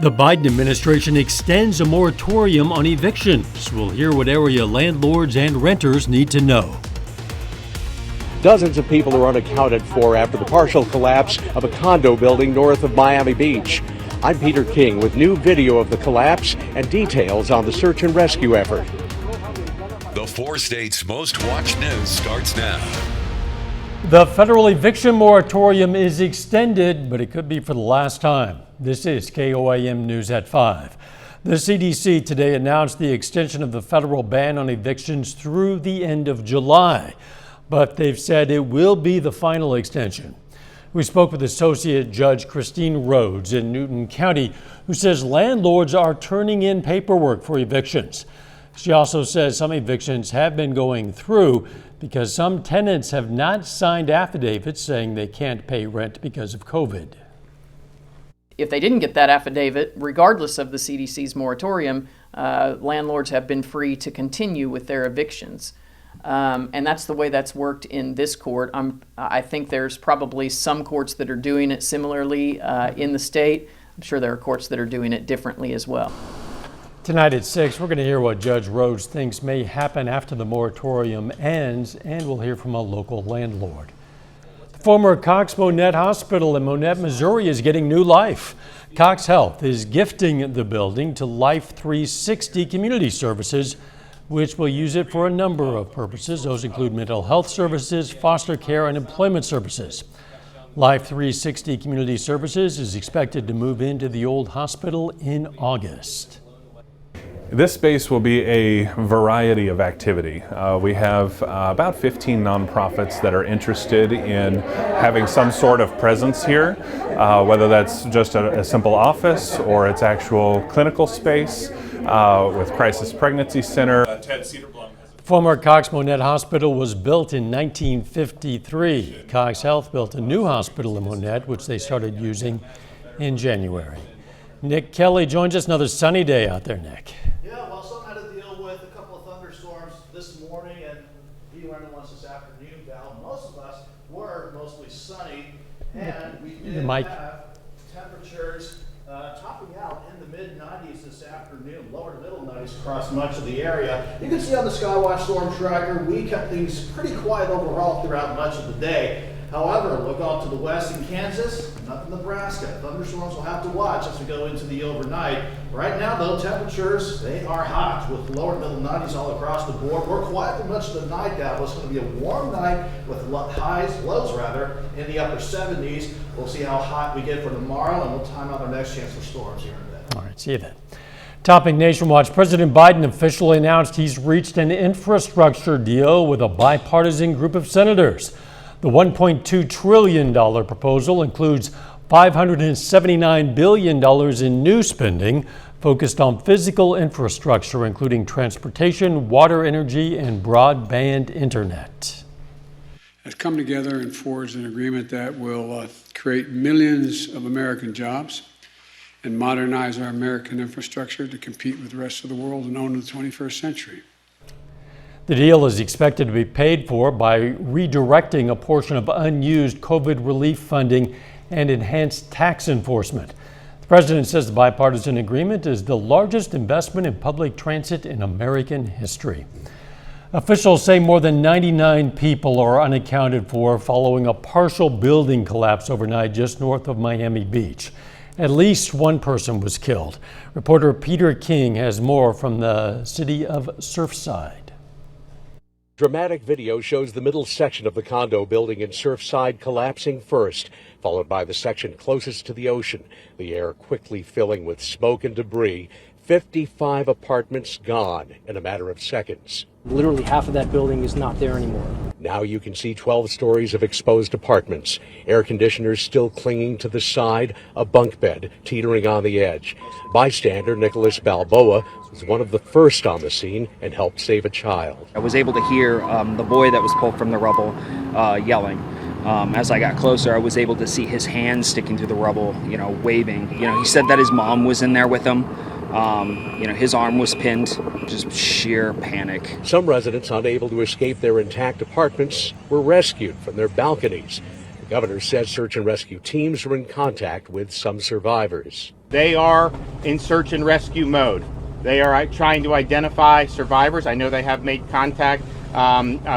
The Biden administration extends a moratorium on evictions. We'll hear what area landlords and renters need to know. Dozens of people are unaccounted for after the partial collapse of a condo building north of Miami Beach. I'm Peter King with new video of the collapse and details on the search and rescue effort. The 4 states' most watched news starts now. The federal eviction moratorium is extended, but it could be for the last time. This is KOAM News at 5. The CDC today announced the extension of the federal ban on evictions through the end of July, but they've said it will be the final extension. We spoke with Associate Judge Christine Rhodes in Newton County, who says landlords are turning in paperwork for evictions. She also says some evictions have been going through because some tenants have not signed affidavits saying they can't pay rent because of COVID. If they didn't get that affidavit, regardless of the CDC's moratorium, landlords have been free to continue with their evictions. And that's the way that's worked in this court. I think there's probably some courts that are doing it similarly in the state. I'm sure there are courts that are doing it differently as well. Tonight at 6, we're going to hear what Judge Rhodes thinks may happen after the moratorium ends, and we'll hear from a local landlord. The former Cox Monette Hospital in Monette, Missouri is getting new life. Cox Health is gifting the building to Life 360 Community Services, which will use it for a number of purposes. Those include mental health services, foster care, and employment services. Life 360 Community Services is expected to move into the old hospital in August. This space will be a variety of activity. We have about 15 nonprofits that are interested in having some sort of presence here, whether that's just a simple office or it's actual clinical space with Crisis Pregnancy Center. Former Cox Monette Hospital was built in 1953. Cox Health built a new hospital in Monette, which they started using in January. Nick Kelly joins us. Another sunny day out there, Nick. Yeah, well, some had to deal with a couple of thunderstorms this morning and even once this afternoon, Val. Most of us were mostly sunny, and we did have temperatures topping out in the mid-90s this afternoon, lower to middle 90s across much of the area. You can see on the Skywatch Storm Tracker, we kept things pretty quiet overall throughout much of the day. However, look off to the west in Kansas, up in Nebraska. Thunderstorms will have to watch as we go into the overnight. Right now, though, temperatures, they are hot with lower middle 90s all across the board. We're quiet for much of the night now. It's going to be a warm night with lows in the upper 70s. We'll see how hot we get for tomorrow, and we'll time out our next chance for storms here in a bit. All right, see you then. Topping Nation Watch, President Biden officially announced he's reached an infrastructure deal with a bipartisan group of senators. The $1.2 trillion proposal includes $579 billion in new spending focused on physical infrastructure, including transportation, water, energy, and broadband internet. Has come together and forged an agreement that will create millions of American jobs and modernize our American infrastructure to compete with the rest of the world and own the 21st century. The deal is expected to be paid for by redirecting a portion of unused COVID relief funding and enhanced tax enforcement. The president says the bipartisan agreement is the largest investment in public transit in American history. Officials say more than 99 people are unaccounted for following a partial building collapse overnight just north of Miami Beach. At least one person was killed. Reporter Peter King has more from the city of Surfside. Dramatic video shows the middle section of the condo building in Surfside collapsing first, followed by the section closest to the ocean, the air quickly filling with smoke and debris. 55 apartments gone in a matter of seconds. Literally half of that building is not there anymore. Now you can see 12 stories of exposed apartments, air conditioners still clinging to the side, a bunk bed teetering on the edge. Bystander Nicholas Balboa was one of the first on the scene and helped save a child. I was able to hear the boy that was pulled from the rubble yelling. As I got closer, I was able to see his hands sticking through the rubble, waving. He said that his mom was in there with him. His arm was pinned, just sheer panic. Some residents unable to escape their intact apartments were rescued from their balconies. The Governor says search and rescue teams are in contact with some survivors. They are in search and rescue mode. They are trying to identify survivors. I know they have made contact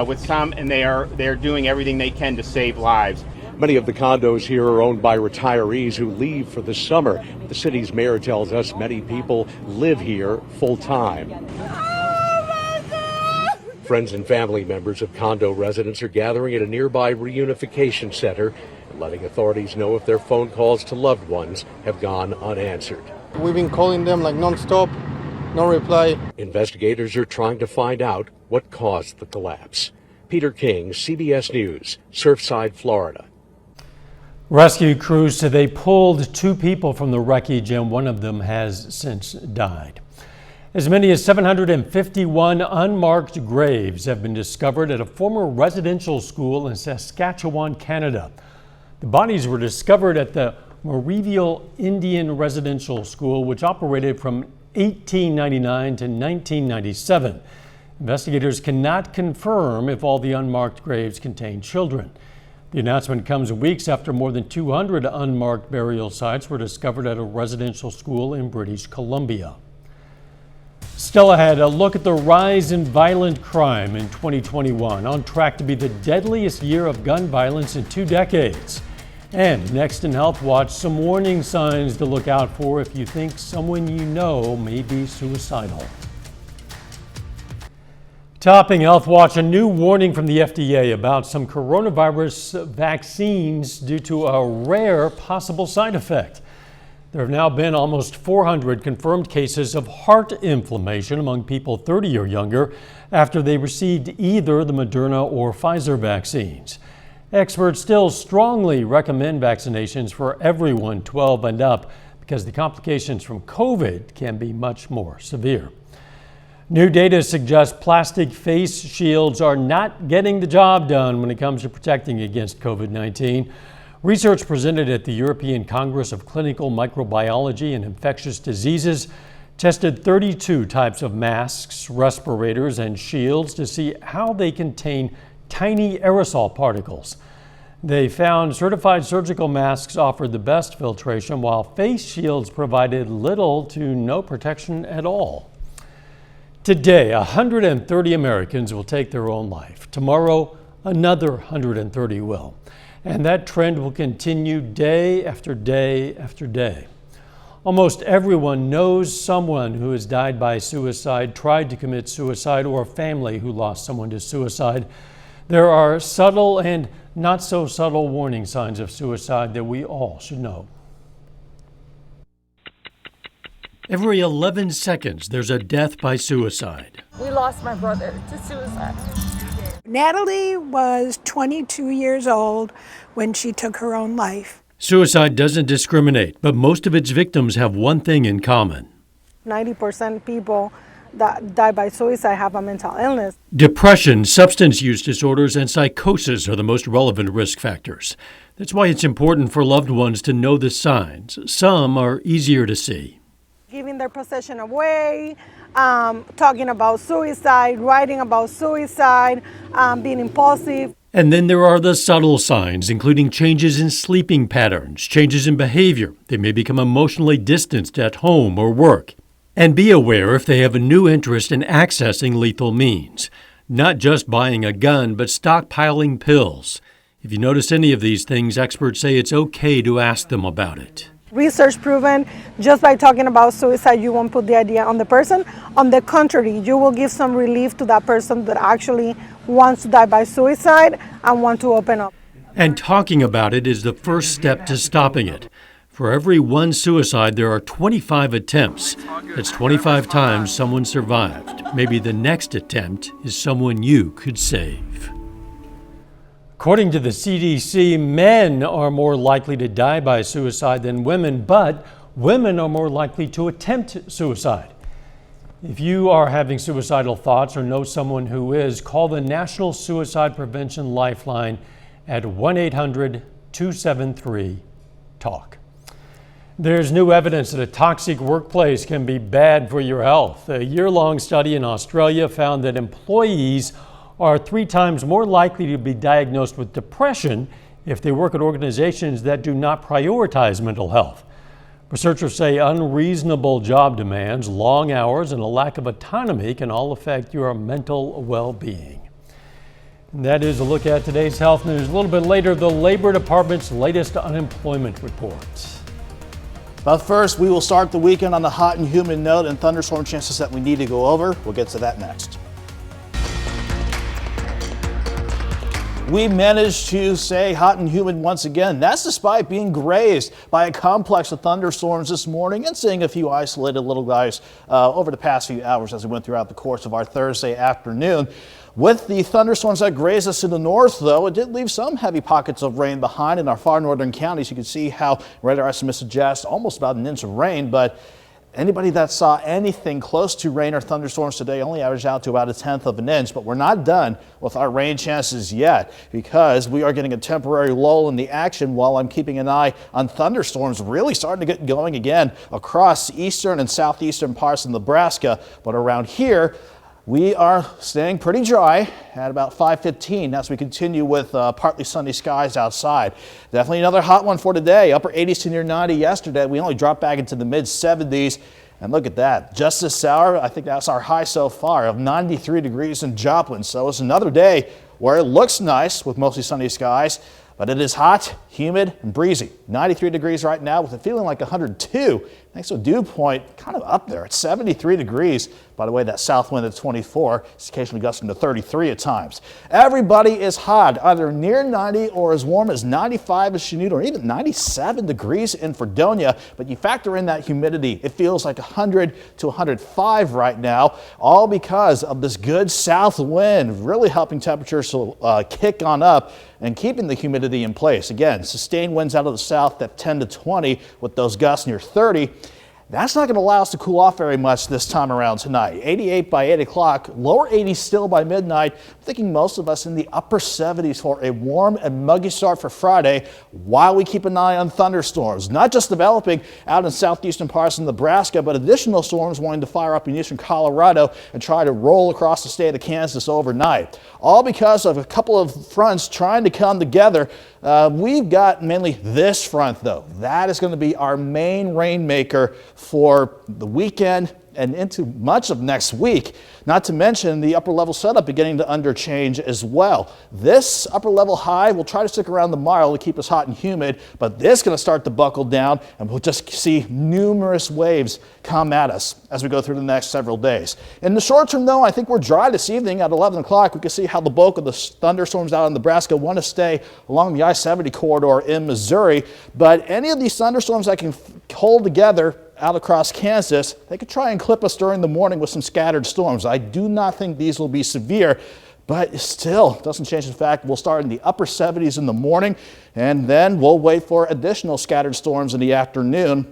with some, and they are doing everything they can to save lives. Many of the condos here are owned by retirees who leave for the summer. The city's mayor tells us many people live here full time. Friends and family members of condo residents are gathering at a nearby reunification center and letting authorities know if their phone calls to loved ones have gone unanswered. We've been calling them like nonstop, no reply. Investigators are trying to find out what caused the collapse. Peter King, CBS News, Surfside, Florida. Rescue crews say they pulled 2 people from the wreckage and one of them has since died. As many as 751 unmarked graves have been discovered at a former residential school in Saskatchewan, Canada. The bodies were discovered at the Marieville Indian Residential School, which operated from 1899 to 1997. Investigators cannot confirm if all the unmarked graves contain children. The announcement comes weeks after more than 200 unmarked burial sites were discovered at a residential school in British Columbia. Still ahead, a look at the rise in violent crime in 2021, on track to be the deadliest year of gun violence in 2 decades. And next in Health Watch, some warning signs to look out for if you think someone you know may be suicidal. Topping Health Watch, a new warning from the FDA about some coronavirus vaccines due to a rare possible side effect. There have now been almost 400 confirmed cases of heart inflammation among people 30 or younger after they received either the Moderna or Pfizer vaccines. Experts still strongly recommend vaccinations for everyone 12 and up because the complications from COVID can be much more severe. New data suggests plastic face shields are not getting the job done when it comes to protecting against COVID-19. Research presented at the European Congress of Clinical Microbiology and Infectious Diseases tested 32 types of masks, respirators, and shields to see how they contain tiny aerosol particles. They found certified surgical masks offered the best filtration, while face shields provided little to no protection at all. Today, 130 Americans will take their own life. Tomorrow, another 130 will. And that trend will continue day after day after day. Almost everyone knows someone who has died by suicide, tried to commit suicide, or a family who lost someone to suicide. There are subtle and not so subtle warning signs of suicide that we all should know. Every 11 seconds, there's a death by suicide. We lost my brother to suicide. Natalie was 22 years old when she took her own life. Suicide doesn't discriminate, but most of its victims have one thing in common. 90% people that die by suicide have a mental illness. Depression, substance use disorders, and psychosis are the most relevant risk factors. That's why it's important for loved ones to know the signs. Some are easier to see. Giving their possession away, talking about suicide, writing about suicide, being impulsive. And then there are the subtle signs, including changes in sleeping patterns, changes in behavior. They may become emotionally distanced at home or work. And be aware if they have a new interest in accessing lethal means. Not just buying a gun, but stockpiling pills. If you notice any of these things, experts say it's okay to ask them about it. Research proven, just by talking about suicide, you won't put the idea on the person. On the contrary, you will give some relief to that person that actually wants to die by suicide and want to open up. And talking about it is the first step to stopping it. For every one suicide, there are 25 attempts. That's 25 times someone survived. Maybe the next attempt is someone you could save. According to the CDC, men are more likely to die by suicide than women, but women are more likely to attempt suicide. If you are having suicidal thoughts or know someone who is, call the National Suicide Prevention Lifeline at 1-800-273-TALK. There's new evidence that a toxic workplace can be bad for your health. A year-long study in Australia found that employees are 3 times more likely to be diagnosed with depression if they work at organizations that do not prioritize mental health. Researchers say unreasonable job demands, long hours, and a lack of autonomy can all affect your mental well-being. And that is a look at today's health news. A little bit later, the Labor Department's latest unemployment report. But first, we will start the weekend on a hot and humid note and thunderstorm chances that we need to go over. We'll get to that next. We managed to stay hot and humid once again. That's despite being grazed by a complex of thunderstorms this morning and seeing a few isolated little guys over the past few hours as we went throughout the course of our Thursday afternoon. With the thunderstorms that grazed us to the north, though, it did leave some heavy pockets of rain behind in our far northern counties. You can see how radar estimates suggest almost about an inch of rain, but anybody that saw anything close to rain or thunderstorms today only averaged out to about 1/10 of an inch. But we're not done with our rain chances yet, because we are getting a temporary lull in the action while I'm keeping an eye on thunderstorms really starting to get going again across eastern and southeastern parts of Nebraska. But around here, we are staying pretty dry at about 5:15 as we continue with partly sunny skies outside. Definitely another hot one for today. Upper 80s to near 90 yesterday. We only dropped back into the mid 70s. And look at that. Just this hour, I think that's our high so far of 93 degrees in Joplin. So it's another day where it looks nice with mostly sunny skies, but it is hot, humid, and breezy. 93 degrees right now with it feeling like 102. Thanks to a dew point kind of up there at 73 degrees. By the way, that south wind at 24 is occasionally gusting to 33 at times. Everybody is hot, either near 90 or as warm as 95 in Chanute or even 97 degrees in Fredonia. But you factor in that humidity, it feels like 100 to 105 right now, all because of this good south wind, really helping temperatures to kick on up and keeping the humidity in place. Again, sustained winds out of the south at 10 to 20 with those gusts near 30. That's not going to allow us to cool off very much this time around tonight. 88 by 8 o'clock, lower 80s still by midnight. I'm thinking most of us in the upper 70s for a warm and muggy start for Friday while we keep an eye on thunderstorms. Not just developing out in southeastern parts of Nebraska, but additional storms wanting to fire up in eastern Colorado and try to roll across the state of Kansas overnight. All because of a couple of fronts trying to come together. We've got mainly this front, though. That is going to be our main rainmaker for the weekend and into much of next week, not to mention the upper level setup beginning to underchange as well. This upper level high will try to stick around tomorrow to keep us hot and humid, but this is going to start to buckle down and we'll just see numerous waves come at us as we go through the next several days. In the short term, though, I think we're dry this evening at 11 o'clock. We can see how the bulk of the thunderstorms out in Nebraska want to stay along the I-70 corridor in Missouri, but any of these thunderstorms that can hold together out across Kansas, they could try and clip us during the morning with some scattered storms. I do not think these will be severe, but it still doesn't change the fact we'll start in the upper 70s in the morning, and then we'll wait for additional scattered storms in the afternoon.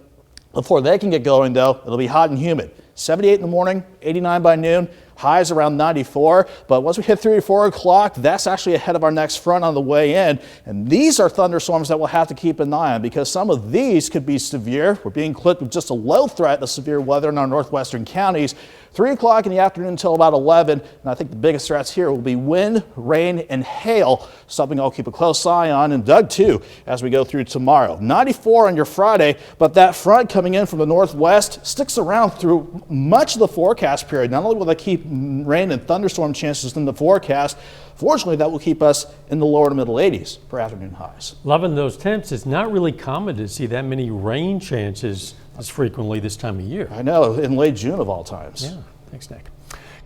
Before they can get going, though, it'll be hot and humid. 78 in the morning, 89 by noon. Highs around 94, but once we hit 3 or 4 o'clock, that's actually ahead of our next front on the way in. And these are thunderstorms that we'll have to keep an eye on because some of these could be severe. We're being clipped with just a low threat of severe weather in our northwestern counties. 3 o'clock in the afternoon until about 11. And I think the biggest threats here will be wind, rain, and hail, something I'll keep a close eye on, and Doug too, as we go through tomorrow. 94 on your Friday, but that front coming in from the northwest sticks around through much of the forecast period. Not only will that keep rain and thunderstorm chances in the forecast, fortunately that will keep us in the lower to middle 80s for afternoon highs. Loving those temps. It's not really common to see that many rain chances as frequently this time of year. I know, in late June of all times. Yeah, thanks, Nick.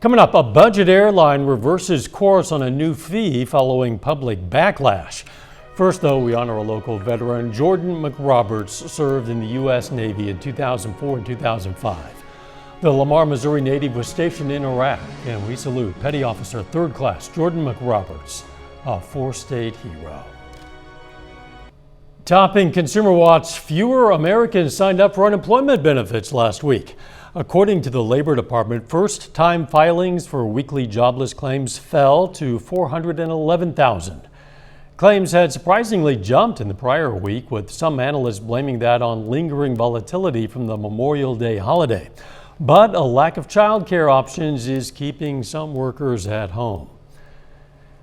Coming up, a budget airline reverses course on a new fee following public backlash. First, though, we honor a local veteran. Jordan McRoberts served in the U.S. Navy in 2004 and 2005. The Lamar, Missouri native was stationed in Iraq, and we salute Petty Officer 3rd Class Jordan McRoberts, a 4-state hero. Topping Consumer Watch, fewer Americans signed up for unemployment benefits last week. According to the Labor Department, first-time filings for weekly jobless claims fell to 411,000. Claims had surprisingly jumped in the prior week, with some analysts blaming that on lingering volatility from the Memorial Day holiday. But a lack of child care options is keeping some workers at home.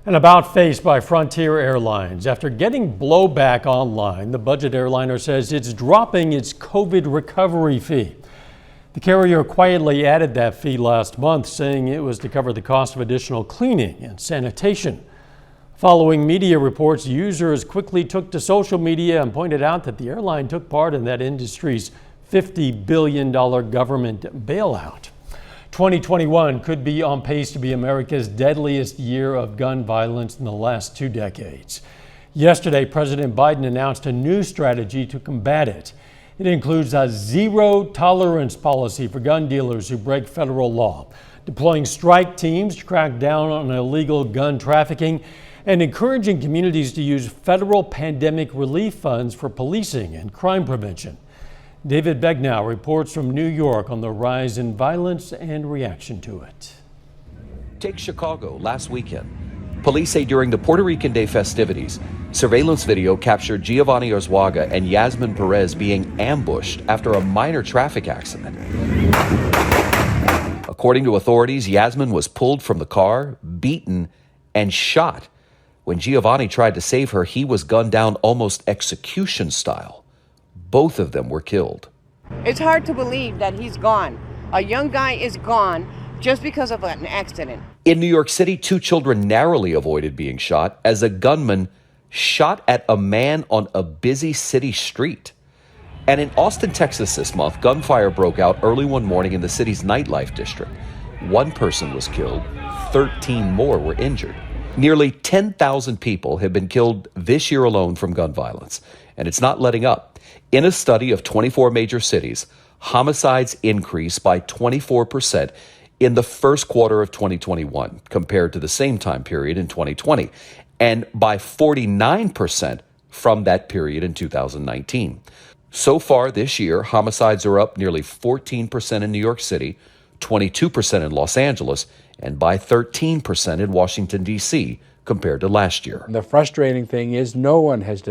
An about face by Frontier Airlines. After getting blowback online, the budget airliner says it's dropping its COVID recovery fee. The carrier quietly added that fee last month, saying it was to cover the cost of additional cleaning and sanitation. Following media reports, users quickly took to social media and pointed out that the airline took part in that industry's $50 billion government bailout. 2021 could be on pace to be America's deadliest year of gun violence in the last 2 decades. Yesterday, President Biden announced a new strategy to combat it. It includes a zero-tolerance policy for gun dealers who break federal law, deploying strike teams to crack down on illegal gun trafficking, and encouraging communities to use federal pandemic relief funds for policing and crime prevention. David Begnow reports from New York on the rise in violence and reaction to it. Take Chicago last weekend. Police say during the Puerto Rican Day festivities, surveillance video captured Giovanni Arzuaga and Yasmin Perez being ambushed after a minor traffic accident. According to authorities, Yasmin was pulled from the car, beaten, and shot. When Giovanni tried to save her, he was gunned down almost execution style. Both of them were killed. It's hard to believe that he's gone. A young guy is gone just because of an accident. In New York City, 2 children narrowly avoided being shot as a gunman shot at a man on a busy city street. And in Austin, Texas this month, gunfire broke out early one morning in the city's nightlife district. 1 person was killed, 13 more were injured. Nearly 10,000 people have been killed this year alone from gun violence, and it's not letting up. In a study of 24 major cities, homicides increased by 24% in the first quarter of 2021 compared to the same time period in 2020, and by 49% from that period in 2019. So far this year, homicides are up nearly 14% in New York City, 22% in Los Angeles, and by 13% in Washington, D.C. compared to last year. The frustrating thing is no one has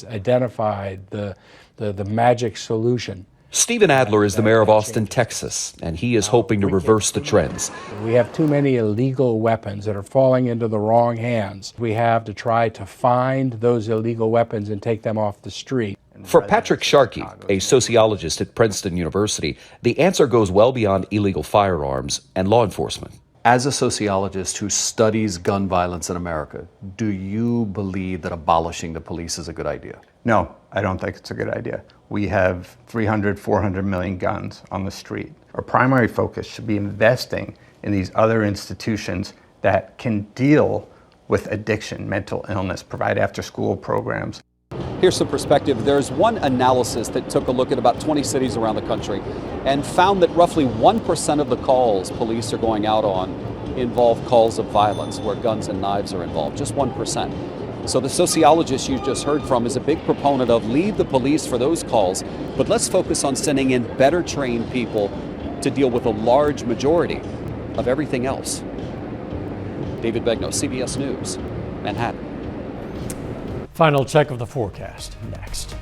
identified the magic solution. Stephen Adler is the mayor of Austin, Texas, and he is hoping to reverse the trends. We have too many illegal weapons that are falling into the wrong hands. We have to try to find those illegal weapons and take them off the street. For Patrick Sharkey, a sociologist at Princeton University, the answer goes well beyond illegal firearms and law enforcement. As a sociologist who studies gun violence in America, do you believe that abolishing the police is a good idea? No, I don't think it's a good idea. We have 300, 400 million guns on the street. Our primary focus should be investing in these other institutions that can deal with addiction, mental illness, provide after-school programs. Here's some perspective. There's one analysis that took a look at about 20 cities around the country and found that roughly 1% of the calls police are going out on involve calls of violence where guns and knives are involved, just 1%. So the sociologist you just heard from is a big proponent of leave the police for those calls, but let's focus on sending in better trained people to deal with a large majority of everything else. David Begnow, CBS News, Manhattan. Final check of the forecast next.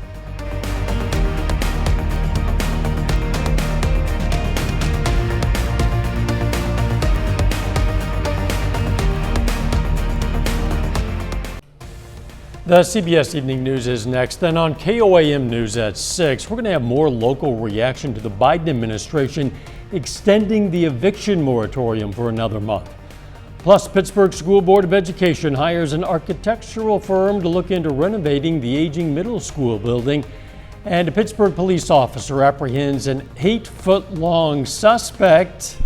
The CBS Evening News is next. Then on KOAM News at 6, we're going to have more local reaction to the Biden administration extending the eviction moratorium for another month. Plus, Pittsburgh School Board of Education hires an architectural firm to look into renovating the aging middle school building. And a Pittsburgh police officer apprehends an 8-foot-long suspect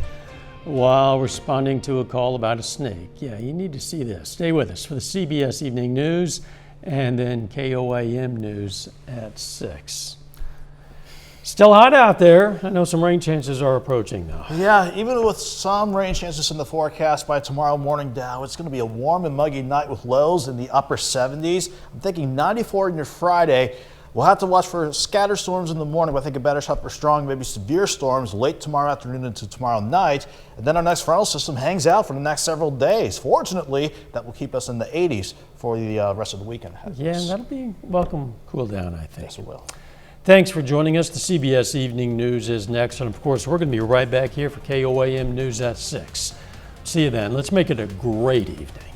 while responding to a call about a snake. Yeah, you need to see this. Stay with us for the CBS Evening News and then KOAM News at 6. Still hot out there. I know some rain chances are approaching though. Yeah, even with some rain chances in the forecast by tomorrow morning, Dow, it's going to be a warm and muggy night with lows in the upper 70s. I'm thinking 94 in your Friday. We'll have to watch for scattered storms in the morning, but I think a better shot for strong, maybe severe storms late tomorrow afternoon into tomorrow night. And then our next frontal system hangs out for the next several days. Fortunately, that will keep us in the 80s for the rest of the weekend. Yeah, and that'll be welcome cool down, I think. Yes, it will. Thanks for joining us. The CBS Evening News is next. And of course, we're going to be right back here for KOAM News at 6. See you then. Let's make it a great evening.